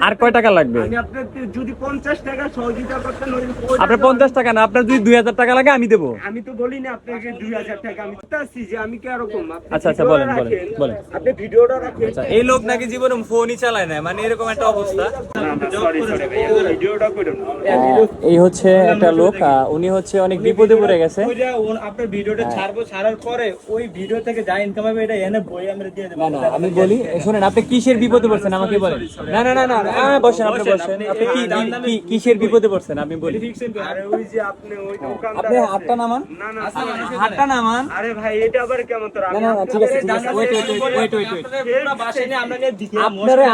আর কয় টাকা লাগবে? আমি আপনাকে যদি 50 টাকা সহযোগিতা করতেন, আপনার 50 টাকা না, আপনার যদি 2000 টাকা লাগে আমি দেবো। আমি তো বলিনি আপনাকে 2000 টাকা। আমি চাচ্ছি যে আমি কি এরকম। আচ্ছা আচ্ছা, বলেন বলেন বলেন। আপনি ভিডিওটা রাখেন। আচ্ছা, এই লোক নাকি জীবনে ফোনই চালায় না, মানে এরকম একটা অবস্থা। সরি সরি ভাই, ভিডিওটা করুন। এই হচ্ছে একটা লোক, উনি হচ্ছে অনেক বিপদে পড়ে গেছে। ওই যে আপনার ভিডিওটা ছাড়ার পরে ওই ভিডিও থেকে যা ইনকাম হবে এটা এনে বই আমরা দিয়ে দেব। না না, আমি বলি শুনেন, আপনি কিসের বিপদে পড়ছেন আমাকে বলেন। না না না না, বসেন, আপনি বসেন। আপনি কিসের বিপদে পড়ছেন আমি বলি। আরে ওই যে আপনি ওই দোকানদার, আপনি হাতটা নামান। না না হাতটা নামান। আরে ভাই এটা আবার কেমন তোর? না না না, ঠিক আছে ঠিক আছে, ওয়েট পুরো বাসা নিয়ে আমরা নিয়ে দিছি। আপনারে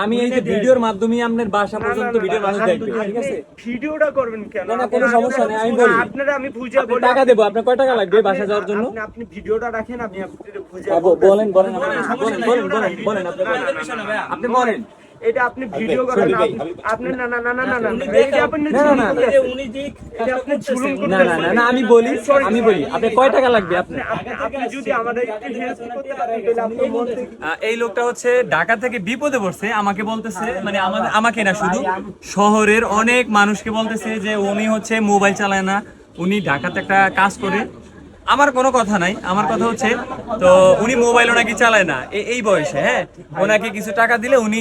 আমি এই যে ভিডিওর মাধ্যমে আপনার বাসা পর্যন্ত ভিডিও মানুষ দেখবে, ঠিক আছে? ভিডিওটা করবেন কেন? না না, কোনো সমস্যা নেই, আমি বলি। আপনারা আমি বুঝা বলি। টাকা দেবো, আপনার কয় টাকা লাগবে বাসা যাওয়ার জন্য? আপনি ভিডিওটা রাখেন, আমি আপনাদের বুঝা বলেন বলেন বলেন আপনি বলেন। এটা আপনি ভিডিও করেন, আপনি না না না না না না, এটা আপনি না না না উনি যে এটা আপনি ঝুলুম না করতেছেন। না না না, আমি বলি আপনি কয় টাকা লাগবে আপনার? আপনি যদি আমাদের একটু হেল্প করতে পারেন তাহলে আপনি মন থেকে। এই লোকটা হচ্ছে ঢাকা থেকে বিপদে পড়ছে, আমাকে বলতেছে, মানে আমাকে না, শুধু শহরের অনেক মানুষকে বলতেছে যে উনি হচ্ছে মোবাইল চালায় না, উনি ঢাকাতে একটা কাজ করে। আমার কোনো কথা নাই, আমার কথা হচ্ছে তো উনি মোবাইলও নাকি চালায় না এই বয়সে। হ্যাঁ, ওনাকে কিছু টাকা দিলে উনি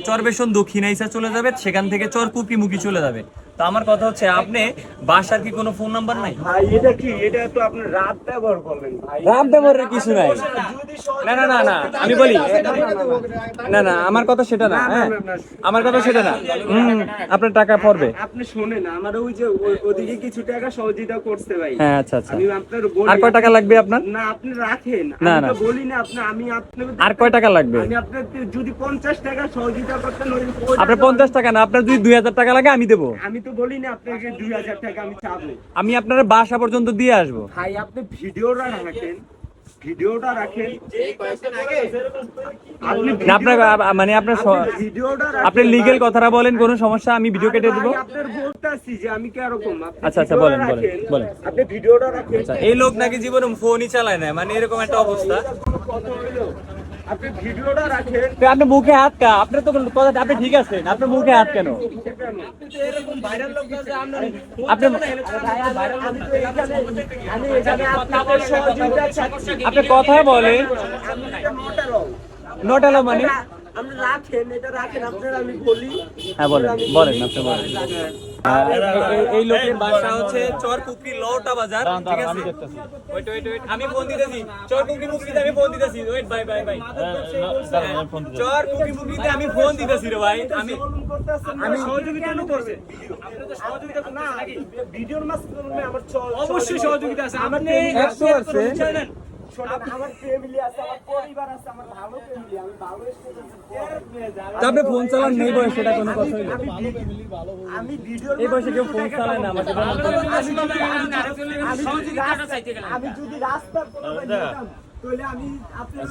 চরবেশন দক্ষিণাইসা চলে যাবে, সেখান থেকে চর কুকিমুখী চলে যাবে। তো আমার কথা হচ্ছে, আপনি বাসার কি কোনো ফোন নাম্বার নাই? ভাই এটা কি? এটা তো আপনি রাত ব্যবহার করবেন ভাই। রাত ব্যবহারের কিছু নাই। না না না না, আমি বলি, না না, আমার কথা সেটা না। হ্যাঁ, আমার কথা সেটা না। আপনার টাকা পড়বে। আপনি শুনেন, আমার ওই যে ওদিকে কিছু টাকা সহযোগিতা করতে ভাই। হ্যাঁ আচ্ছা আচ্ছা, আমি আপনার বলি। আর কয় টাকা লাগবে আপনার? না আপনি রাখেন, না, আমি না। তো বলি না আমি আপনাকে। আর কয় টাকা লাগবে? আমি আপনাকে যদি 50 টাকা সহযোগিতা করতেন, আপনার 50 টাকা না, আপনার যদি 2000 টাকা লাগে আমি দেবো। আমি তো বলি না আপনাকে 2000 টাকা আমি চাবো। আমি আপনার বাসা পর্যন্ত দিয়ে আসবো। ভাই আপনি ভিডিওটা রাখেন, ভিডিওটা রাখেন। না, আপনার মানে আপনার ভিডিওটা আপনি লিগেল কথাটা বলেন, কোনো সমস্যা, আমি ভিডিও কেটে দেবো। আপনার বলতাছি যে আমি কি এরকম। আচ্ছা আচ্ছা, বলেন বলেন বলেন। আপনি ভিডিওটা রাখেন। আচ্ছা, এই লোক নাকি জীবনে ফোনই চালায় না, মানে এরকম একটা অবস্থা। কত হইলো? আপনি ভিডিওটা রাখেন। তো আপনার মুখে হাত কা, আপনার তো কথা, আপনি ঠিক আছেন, আপনার মুখে হাত কেন? এরকম ভাইরাল লোক আছে আমরা আপনি আমি এখানে আপনাদের সহযোগিতা চাচ্ছি। আপনি কথা বলেন। আমি এটা নোটারও। নোট এলো মানে? আপনি রাখেন, এটা রাখেন, আপনারা আমি বলি। হ্যাঁ বলেন বলেন, আপনি বলেন। এই লোকের বাসা হচ্ছে চরকুকরি লওটা বাজার, ঠিক আছে? ওয়েট ওয়েট ওয়েট, আমি ফোন দিতেছি। চরকুকরি মুকরিতে আমি ফোন দিতেছি। ওয়েট ভাই ভাই ভাই, চরকুকরি মুকরিতে আমি ফোন দিতেছি রে ভাই। আমি সহযোগিতা করবে। আপনি তো সহযোগিতা না ভিডিওর মাধ্যমে আমার অবশ্যই সহযোগিতা আছে। আমার আপনি 100 আছে। আমার ফ্যামিলি আছে, আমার পরিবার আছে, আমার ভালো ফ্যামিলি, আমি ভালো স্টুডেন্ট। তা আপনি ফোন চালান নেই বয়স, সেটা কোনো কথা হইলো? আমি ভিডিওর এই বয়সে কেউ ফোন চালায় না আমাকে বলেন তো। আমি যদি রাস্তার কোনো তাহলে আমি আপনার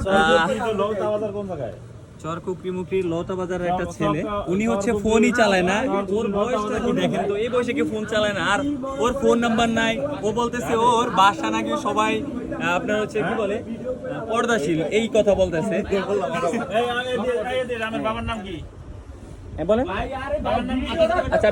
চরকুকরি মুকরি লতা বাজারের একটা ছেলে, উনি হচ্ছে ফোনই চালায় না। ওর বয়সটা কি দেখেন তো, এই বয়সে কেউ ফোন চালায় না, আর ওর ফোন নাম্বার নাই। ও বলতেছে ওর বাসা নাকি সবাই আপনার হচ্ছে কি বলে পর্দাশীল, এই কথা বলতেছে। আমার বাবার নাম কি? বলেন। আচ্ছা।